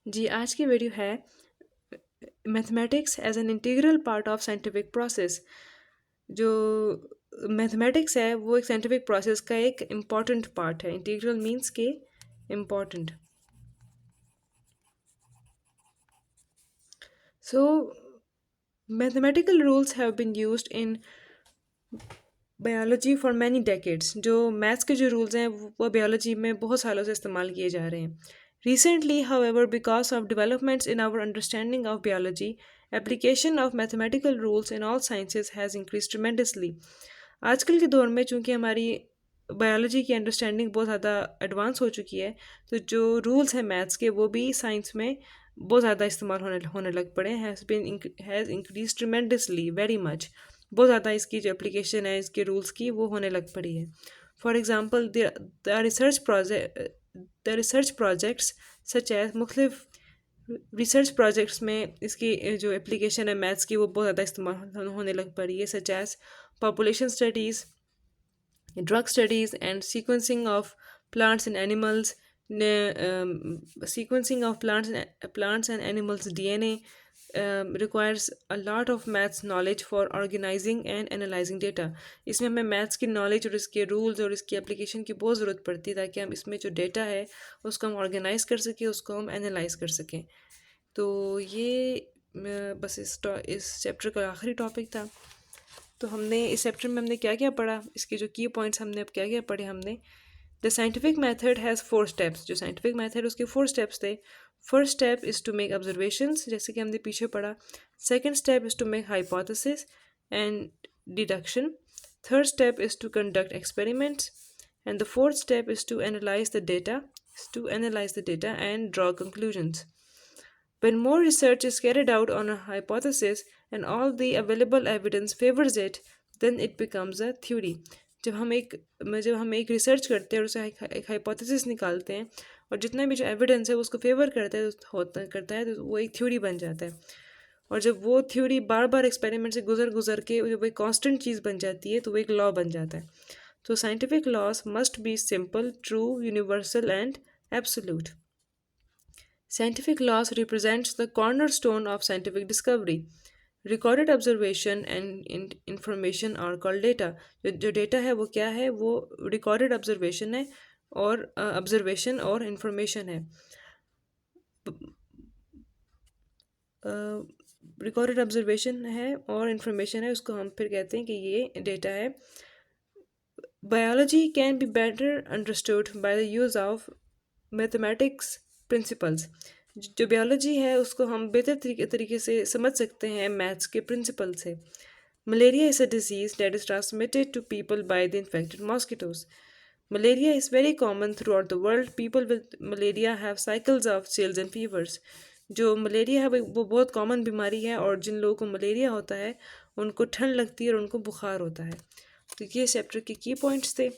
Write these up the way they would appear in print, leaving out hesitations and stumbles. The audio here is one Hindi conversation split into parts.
जी, आज की वीडियो है mathematics as an integral part of scientific process. जो मैथमेटिक्स है वो एक साइंटिफिक प्रोसेस का एक इम्पॉर्टेंट पार्ट है। इंटीग्रल मीन्स के important. So mathematical rules have been used in biology for many decades. जो मैथ्स के जो रूल्स हैं वो बायोलॉजी में बहुत सालों से इस्तेमाल किए जा रहे हैं। Recently however because of developments in our understanding of biology application of mathematical rules in all sciences has increase tremendously. आजकल के दौर में चूँकि हमारी बायोलॉजी की अंडरस्टैंडिंग बहुत ज़्यादा एडवांस हो चुकी है, तो जो रूल्स हैं मैथ्स के वो भी साइंस में बहुत ज़्यादा इस्तेमाल होने होने लग पड़े हैं। Has increase tremendously very much. बहुत ज़्यादा इसकी जो एप्लीकेशन है इसके रूल्स की वो होने लग पड़ी है। For example the research projects such as मुख्तलिफ रिसर्च प्रोजेक्ट्स में इसकी जो एप्लीकेशन है मैथ्स की वो बहुत ज़्यादा इस्तेमाल होने लग पड़ी है, such as population studies, drug studies, and sequencing of plants and animals, sequencing of plants and animals DNA requires a lot of maths knowledge for organizing and analyzing data. इसमें हमें मैथ्स की नॉलेज और इसके रूल्स और इसकी एप्लीकेशन की बहुत ज़रूरत पड़ती है ताकि हम इसमें जो डेटा है उसको हम ऑर्गेनाइज कर सकें, उसको हम एनालाइज कर सकें। तो ये बस इस चैप्टर का आखिरी टॉपिक था। तो हमने इस चैप्टर में हमने क्या क्या पढ़ा, इसके जो की पॉइंट्स हमने अब क्या क्या पढ़े हमने। The scientific method has 4 steps. जो साइंटिफिक मेथड उसके 4 स्टेप्स थे। First step is to make observations, जैसे कि हमने पीछे पढ़ा। Second step is to make hypothesis and deduction. Third step is to conduct experiments and the fourth step is to analyse the data and draw conclusions. When more research is carried out on a hypothesis and all the available evidence favors it, then it becomes a theory. जब हम एक रिसर्च करते हैं और उसे एक हाइपोथेसिस निकालते हैं और जितना भी जो एविडेंस है वो उसको फेवर करता है तो वो एक थ्योरी बन जाता है। और जब वो थ्योरी बार बार एक्सपेरिमेंट से गुजर गुजर के जब एक कांस्टेंट चीज़ बन जाती है तो वो एक लॉ बन जाता है। तो scientific laws must be simple, true, universal and absolute. Scientific laws represents the cornerstone of scientific discovery. Recorded observation and information are called data. जो डेटा है वो क्या है, वो रिकॉर्डेड ऑब्जर्वेशन है और ऑब्जर्वेशन और इंफॉर्मेशन है। रिकॉर्डेड ऑब्जर्वेशन है और इंफॉर्मेशन है, उसको हम फिर कहते हैं कि ये डेटा है। Biology can be better understood by the use of mathematics principles. जो बायोलॉजी है उसको हम बेहतर तरीके से समझ सकते हैं मैथ्स के प्रिंसिपल से। Malaria is a disease that is transmitted to people by the infected mosquitoes. Malaria is very common throughout the world. People with malaria have cycles of chills and fevers. जो मलेरिया है वो बहुत कॉमन बीमारी है और जिन लोगों को मलेरिया होता है उनको ठंड लगती है और उनको बुखार होता है। तो ये चैप्टर के की पॉइंट्स थे।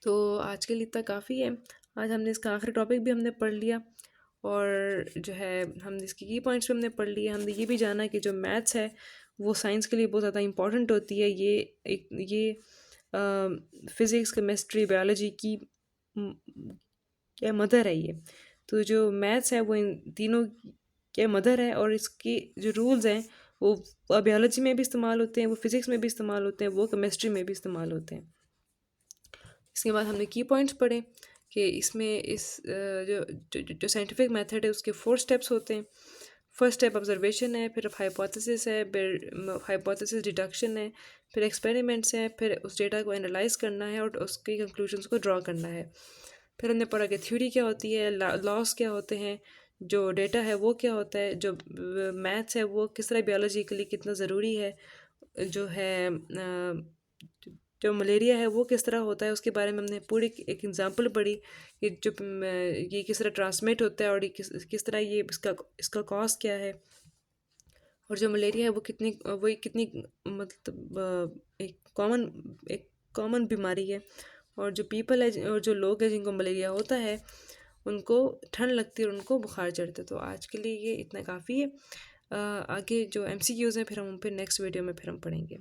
तो आज के लिए इतना काफ़ी है। आज हमने इसका आखिरी टॉपिक भी हमने पढ़ लिया और जो है हमने इसके की पॉइंट्स भी हमने पढ़ लिए। हमने ये भी जाना कि जो मैथ्स है वो साइंस के लिए बहुत ज़्यादा इंपॉर्टेंट होती है। ये फिज़िक्स, केमिस्ट्री, बायोलॉजी की क्या मदर है ये। तो जो मैथ्स है वो इन तीनों के मदर है और इसके जो रूल्स हैं वो बायोलॉजी में भी इस्तेमाल होते हैं, वो फिज़िक्स में भी इस्तेमाल होते हैं, वो केमिस्ट्री में भी इस्तेमाल होते हैं। इसके बाद हमने की पॉइंट्स पढ़े कि इसमें जो साइंटिफिक मेथड है उसके 4 स्टेप्स होते हैं। फर्स्ट स्टेप ऑब्जर्वेशन है, फिर हाइपोथेसिस है, फिर हाइपोथेसिस डिडक्शन है, फिर एक्सपेरिमेंट्स है, फिर उस डेटा को एनालाइज करना है और उसके कंक्लूजन्स को ड्रॉ करना है। फिर हमने पढ़ा कि थ्योरी क्या होती है, लॉस क्या होते हैं, जो डेटा है वो क्या होता है, जो मैथ्स है वो किस तरह बायोलॉजी के लिए कितना ज़रूरी है, जो है जो मलेरिया है वो किस तरह होता है उसके बारे में हमने पूरी एक एग्जांपल पढ़ी कि ये किस तरह ट्रांसमिट होता है और ये किस तरह ये इसका कॉज क्या है और जो मलेरिया है वो कितनी मतलब एक कॉमन बीमारी है और जो पीपल है और जो लोग हैं जिनको मलेरिया होता है उनको ठंड लगती है और उनको बुखार चढ़ता है। तो आज के लिए ये इतना काफ़ी है। आगे जो MCQs हैं फिर हम फिर नेक्स्ट वीडियो में फिर हम पढ़ेंगे।